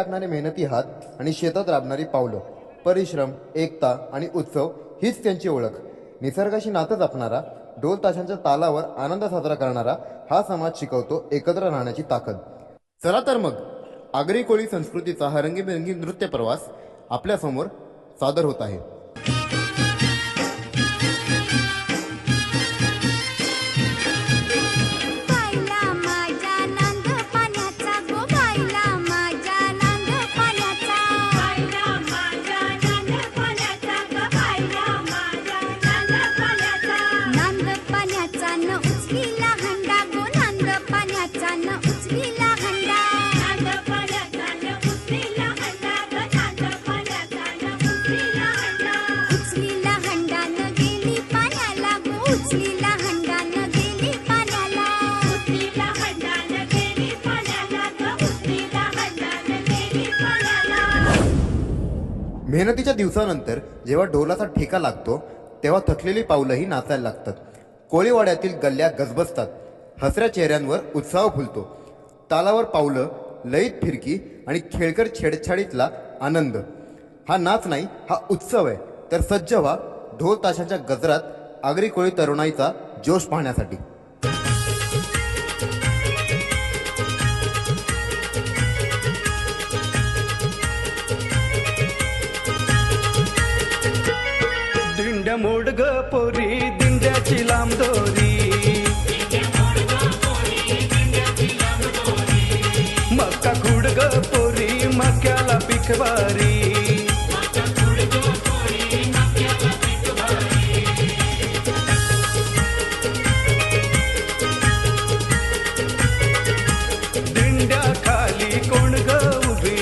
टाकणारे मेहनती हात आणि शेतात राबणारी पावलं, परिश्रम, एकता आणि उत्सव हीच त्यांची ओळख. निसर्गाशी नातं जपणारा, ढोल ताशांच्या तालावर आनंद साजरा करणारा हा समाज शिकवतो एकत्र राहण्याची ताकद. चला तर मग आगरी कोळी संस्कृतीचा हा रंगीबेरंगी नृत्य प्रवास आपल्यासमोर सादर होत आहे. मेहनतीच्या दिवसानंतर जेव्हा ढोलाचा ठेका लागतो तेव्हा थकलेली पावलंही नाचायला लागतात. कोळीवाड्यातील गल्ल्या गजबजतात, हसऱ्या चेहऱ्यांवर उत्साह फुलतो. तालावर पावलं, लयीत फिरकी आणि खेळकर छेडछाडीतला आनंद. हा नाच नाही, हा उत्सव आहे. तर सज्ज व्हा ढोल ताशांच्या गजरात आगरी कोळी तरुणाईचा जोश पाहण्यासाठी. दिंड्या मोड ग पोरी, दिंड्याची लांब दोरी, मक्का खुड ग पोरी, मक्याला पिकवारी. दिंड्या खाली कोण ग उभी,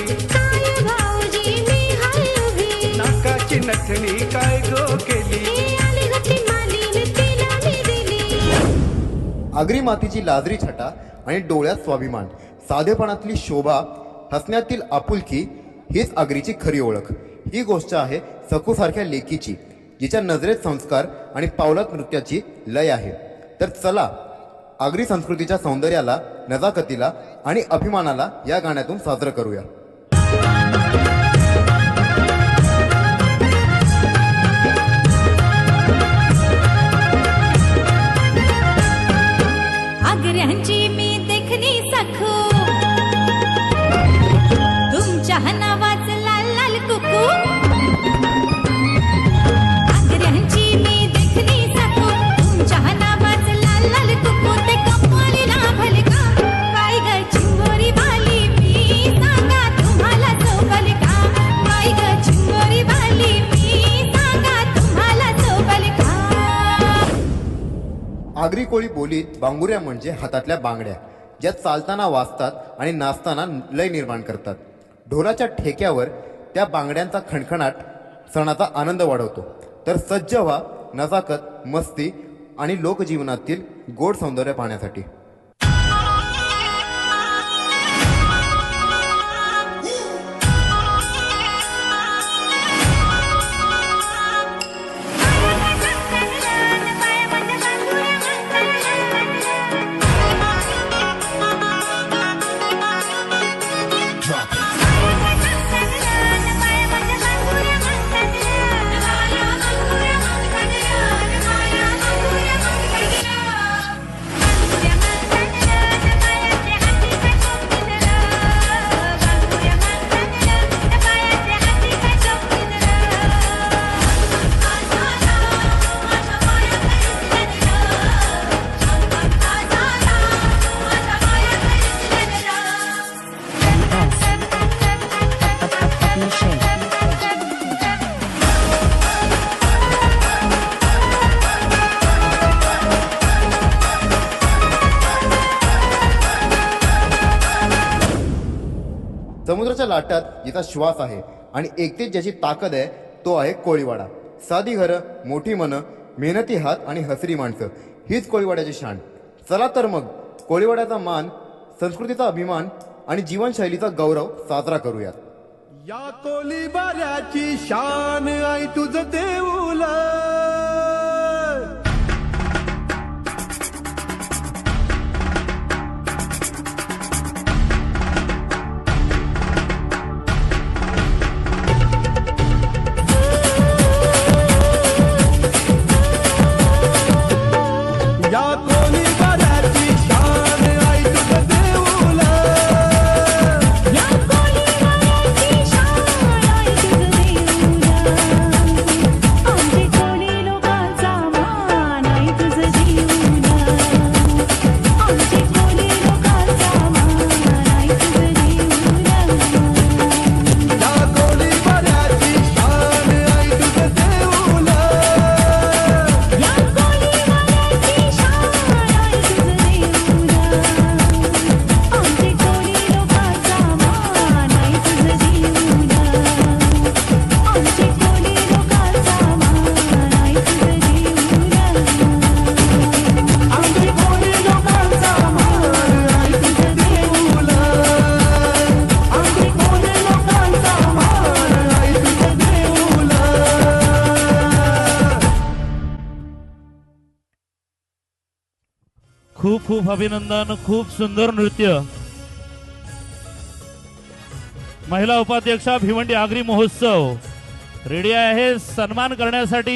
नाकाची नथणी काय गो केली. आगरी मातीची लाजरी छटा आणि डोळ्यात स्वाभिमान, साधेपणातली शोभा, हसण्यातील आपुलकी हीच आगरीची खरी ओळख. ही गोष्ट आहे सखूसारख्या लेकीची, जिच्या नजरेत संस्कार आणि पावलात नृत्याची लय आहे. तर चला आगरी संस्कृतीच्या सौंदर्याला, नजाकतीला आणि अभिमानाला या गाण्यातून साजरं करूया. आगऱ्यांची मी देखणी सखू, तुमच्या नावाचं लाल लाल कुकू. आगऱ्यांची मी देखणी सखू, तुमच्या नावाचं लाल लाल कुकू. ते कपालीला भलका, काय ग चिंबोरी बाली, मी सांगा तुम्हाला चोपल का. काय ग चिंबोरी बाली, मी सांगा तुम्हाला चोपल का. आगरी कोळी बोलीत बांगुऱ्या म्हणजे हातातल्या बांगड्या, ज्या चालताना वाजतात आणि नाचताना लय निर्माण करतात. ढोलाच्या ठेक्यावर त्या बांगड्यांचा खणखणाट सणाचा आनंद वाढवतो. तर सज्ज व्हा नजाकत, मस्ती आणि लोकजीवनातील गोड सौंदर्य पाहण्यासाठी. समुद्राच्या लाटात जिचा श्वास आहे आणि एकतेच ज्याची ताकद आहे तो आहे कोळीवाडा. साधी घरं, मोठी मनं, मेहनती हात आणि हसरी माणसं हीच कोळीवाड्याची शान. चला तर मग कोळीवाड्याचा मान, संस्कृतीचा अभिमान आणि जीवनशैलीचा गौरव साजरा करूयात. या कोळीवाड्याची शान आई तुझं देऊल, खूप खूप अभिनंदन. खूप सुंदर नृत्य. महिला उपाध्यक्षा भिवंडी आगरी महोत्सव रेडी आहे सन्मान करण्यासाठी.